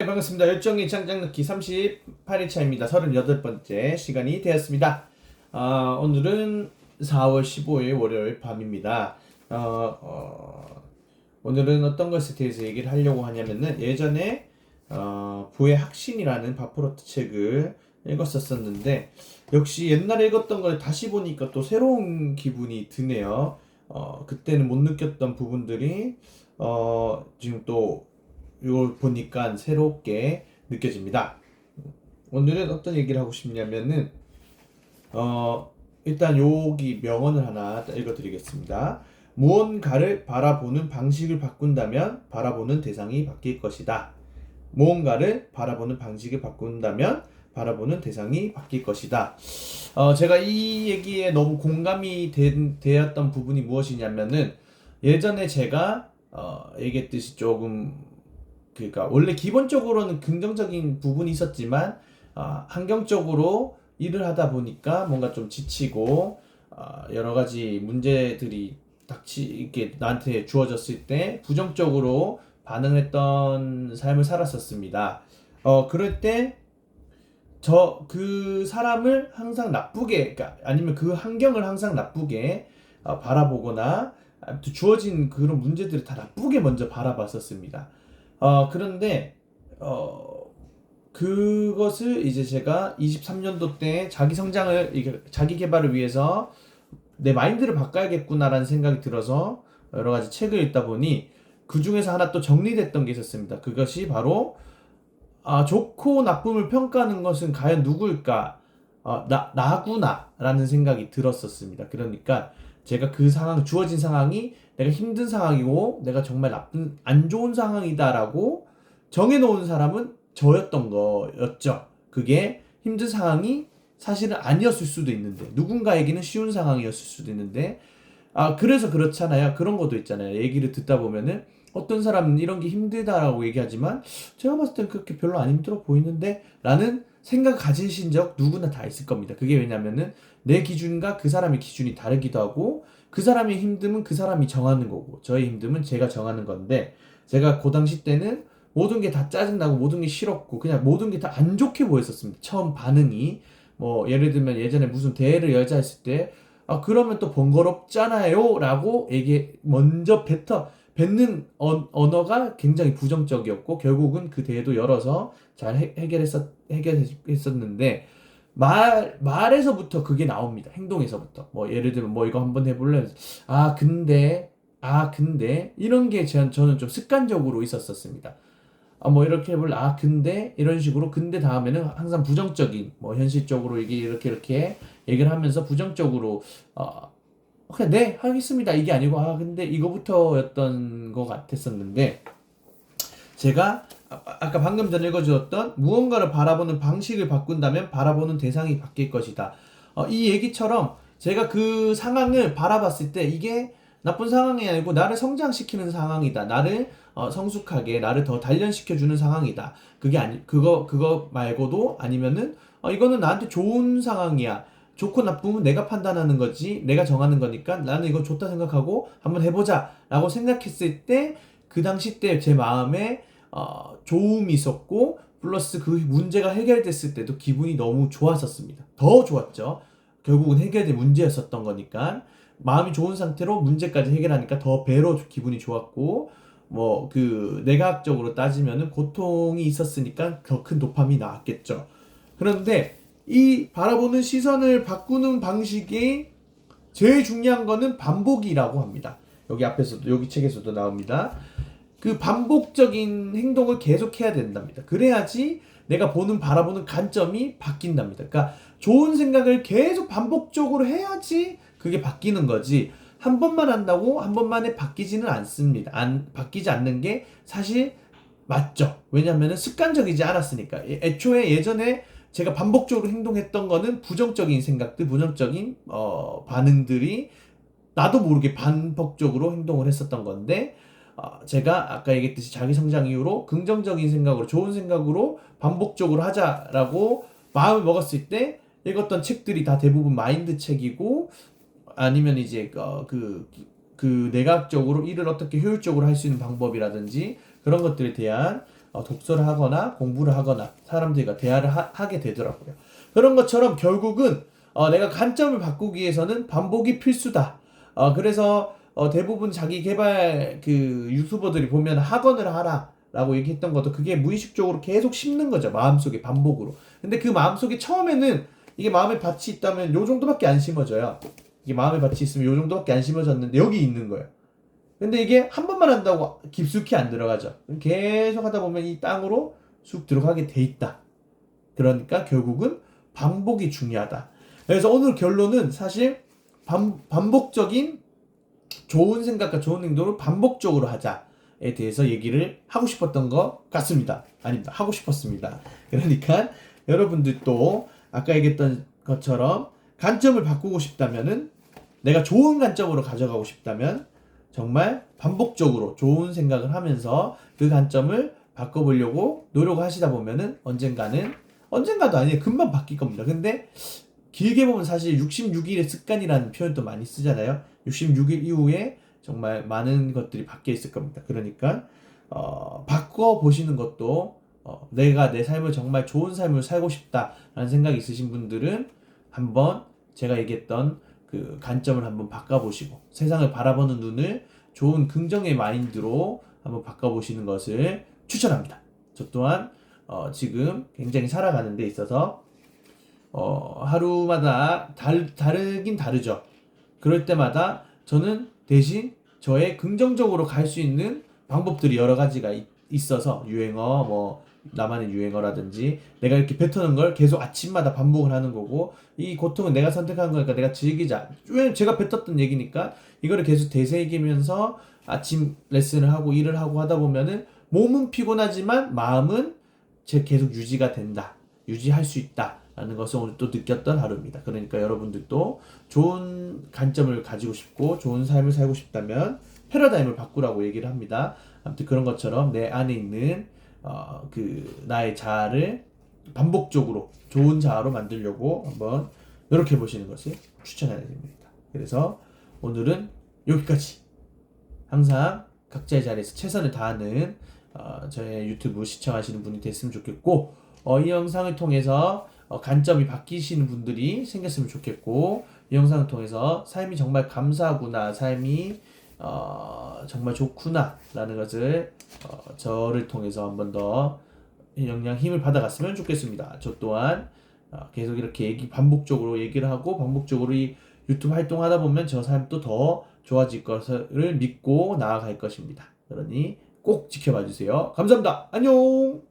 네, 반갑습니다. 열정의 짱짱넣기 38일차입니다. 38번째 시간이 되었습니다. 오늘은 4월 15일 월요일 밤입니다. 오늘은 어떤 것에 대해서 얘기를 하려고 하냐면은 예전에 부의 학신이라는 바프로트 책을 읽었었는데 역시 옛날에 읽었던 걸 다시 보니까 또 새로운 기분이 드네요. 그때는 못 느꼈던 부분들이 지금 또 이걸 보니까 새롭게 느껴집니다. 오늘은 어떤 얘기를 하고 싶냐면은 일단 여기 명언을 하나 읽어드리겠습니다. 무언가를 바라보는 방식을 바꾼다면 바라보는 대상이 바뀔 것이다. 무언가를 바라보는 방식을 바꾼다면 바라보는 대상이 바뀔 것이다. 제가 이 얘기에 너무 공감이 되었던 부분이 무엇이냐면은 예전에 제가 얘기했듯이 조금 그러니까 원래 기본적으로는 긍정적인 부분이 있었지만 환경적으로 일을 하다 보니까 뭔가 좀 지치고 여러 가지 문제들이 이렇게 나한테 주어졌을 때 부정적으로 반응했던 삶을 살았었습니다. 그럴 때 그 사람을 항상 나쁘게, 그러니까 아니면 그 환경을 항상 나쁘게 바라보거나 주어진 그런 문제들을 다 나쁘게 먼저 바라봤었습니다. 그런데 그것을 이제 제가 23년도 때 자기 성장을 자기 개발을 위해서 내 마인드를 바꿔야겠구나라는 생각이 들어서 여러 가지 책을 읽다 보니 그 중에서 하나 또 정리됐던 게 있었습니다. 그것이 바로 좋고 나쁨을 평가하는 것은 과연 누구일까? 나구나라는 생각이 들었었습니다. 그러니까 제가 그 주어진 상황이 내가 힘든 상황이고 내가 정말 안 좋은 상황이다라고 정해놓은 사람은 저였던 거였죠. 그게 힘든 상황이 사실은 아니었을 수도 있는데, 누군가에게는 쉬운 상황이었을 수도 있는데, 그래서 그렇잖아요. 그런 것도 있잖아요. 얘기를 듣다 보면은 어떤 사람은 이런 게 힘들다라고 얘기하지만 제가 봤을 땐 그렇게 별로 안 힘들어 보이는데 라는 생각 가지신 적 누구나 다 있을 겁니다. 그게 왜냐면은 내 기준과 그 사람의 기준이 다르기도 하고 그 사람의 힘듦은 그 사람이 정하는 거고 저의 힘듦은 제가 정하는 건데 제가 그 당시 때는 모든 게 다 짜증나고 모든 게 싫었고 그냥 모든 게 다 안 좋게 보였었습니다. 처음 반응이 뭐 예를 들면 예전에 무슨 대회를 열자 했을 때 그러면 또 번거롭잖아요 라고 먼저 뱉는 언어가 굉장히 부정적이었고 결국은 그 대회도 열어서 잘 해결했었는데 말에서부터 그게 나옵니다. 행동에서부터. 뭐 예를 들면 뭐 이거 한번 해볼래? 근데 이런 게 저는 좀 습관적으로 있었습니다. 뭐 이렇게 해볼래? 근데 이런 식으로 근데 다음에는 항상 부정적인 뭐 현실적으로 이게 이렇게 얘기를 하면서 부정적으로 그냥 네 하겠습니다 이게 아니고 근데 이거부터였던 것 같았었는데 제가 아까 방금 전에 읽어주었던 무언가를 바라보는 방식을 바꾼다면 바라보는 대상이 바뀔 것이다. 이 얘기처럼 제가 그 상황을 바라봤을 때 이게 나쁜 상황이 아니고 나를 성장시키는 상황이다. 나를 성숙하게 나를 더 단련시켜주는 상황이다. 그거 말고도 아니면은 이거는 나한테 좋은 상황이야. 좋고 나쁨은 내가 판단하는 거지 내가 정하는 거니까 나는 이거 좋다 생각하고 한번 해보자 라고 생각했을 때 그 당시 때 제 마음에 좋음이 있었고 플러스 그 문제가 해결됐을 때도 기분이 너무 좋았었습니다. 더 좋았죠. 결국은 해결된 문제였었던 거니까 마음이 좋은 상태로 문제까지 해결하니까 더 배로 기분이 좋았고 뭐 그 내과학적으로 따지면은 고통이 있었으니까 더 큰 도파민이 나왔겠죠. 그런데 이 바라보는 시선을 바꾸는 방식이 제일 중요한 거는 반복이라고 합니다. 여기 책에서도 나옵니다. 그 반복적인 행동을 계속해야 된답니다. 그래야지 내가 바라보는 관점이 바뀐답니다. 그러니까 좋은 생각을 계속 반복적으로 해야지 그게 바뀌는 거지. 한 번만 한다고 한 번만에 바뀌지는 않습니다. 바뀌지 않는 게 사실 맞죠. 왜냐하면 습관적이지 않았으니까. 애초에 예전에 제가 반복적으로 행동했던 거는 부정적인 생각들, 부정적인 반응들이 나도 모르게 반복적으로 행동을 했었던 건데 제가 아까 얘기했듯이 자기 성장 이후로 긍정적인 생각으로 좋은 생각으로 반복적으로 하자라고 마음을 먹었을 때 읽었던 책들이 다 대부분 마인드 책이고 아니면 이제 그 내각적으로 일을 어떻게 효율적으로 할 수 있는 방법이라든지 그런 것들에 대한 독서를 하거나 공부를 하거나 사람들과 대화를 하게 되더라고요. 그런 것처럼 결국은 내가 관점을 바꾸기 위해서는 반복이 필수다. 그래서 대부분 자기 개발 그 유튜버들이 보면 학원을 하라라고 얘기했던 것도 그게 무의식적으로 계속 심는 거죠. 마음속에 반복으로. 근데 그 마음속에 처음에는 이게 마음에 밭이 있다면 요 정도밖에 안 심어져요. 이게 마음에 밭이 있으면 요 정도밖에 안 심어졌는데 여기 있는 거예요. 근데 이게 한 번만 한다고 깊숙이 안 들어가죠. 계속 하다 보면 이 땅으로 쑥 들어가게 돼 있다. 그러니까 결국은 반복이 중요하다. 그래서 오늘 결론은 사실 반복적인 좋은 생각과 좋은 행동을 반복적으로 하자에 대해서 얘기를 하고 싶었던 것 같습니다. 아닙니다. 하고 싶었습니다. 그러니까 여러분들도 아까 얘기했던 것처럼 관점을 바꾸고 싶다면은 내가 좋은 관점으로 가져가고 싶다면 정말 반복적으로 좋은 생각을 하면서 그 관점을 바꿔보려고 노력하시다 보면은 언젠가도 아니에요. 금방 바뀔 겁니다. 근데 길게 보면 사실 66일의 습관이라는 표현도 많이 쓰잖아요. 66일 이후에 정말 많은 것들이 바뀌어 있을 겁니다. 그러니까 바꿔보시는 것도 내가 내 삶을 정말 좋은 삶을 살고 싶다라는 생각이 있으신 분들은 한번 제가 얘기했던 그 관점을 한번 바꿔보시고 세상을 바라보는 눈을 좋은 긍정의 마인드로 한번 바꿔보시는 것을 추천합니다. 저 또한 지금 굉장히 살아가는 데 있어서 하루마다 다르긴 다르죠. 그럴 때마다 저는 대신 저의 긍정적으로 갈 수 있는 방법들이 여러 가지가 있어서 유행어, 뭐 나만의 유행어라든지 내가 이렇게 뱉어놓은 걸 계속 아침마다 반복을 하는 거고 이 고통은 내가 선택한 거니까 내가 즐기자. 왜냐면 제가 뱉었던 얘기니까 이거를 계속 되새기면서 아침 레슨을 하고 일을 하고 하다 보면은 몸은 피곤하지만 마음은 계속 유지가 된다. 유지할 수 있다. 라는 것을 오늘 또 느꼈던 하루입니다. 그러니까 여러분들도 좋은 관점을 가지고 싶고 좋은 삶을 살고 싶다면 패러다임을 바꾸라고 얘기를 합니다. 아무튼 그런 것처럼 내 안에 있는 그 나의 자아를 반복적으로 좋은 자아로 만들려고 한번 노력해 보시는 것을 추천해야 됩니다. 그래서 오늘은 여기까지. 항상 각자의 자리에서 최선을 다하는 저의 유튜브 시청하시는 분이 됐으면 좋겠고 이 영상을 통해서 관점이 바뀌시는 분들이 생겼으면 좋겠고 이 영상을 통해서 삶이 정말 감사하구나, 삶이 정말 좋구나 라는 것을 저를 통해서 한 번 더 영양 힘을 받아갔으면 좋겠습니다. 저 또한 계속 이렇게 반복적으로 얘기를 하고 반복적으로 이 유튜브 활동하다 보면 저 삶도 더 좋아질 것을 믿고 나아갈 것입니다. 그러니 꼭 지켜봐 주세요. 감사합니다. 안녕.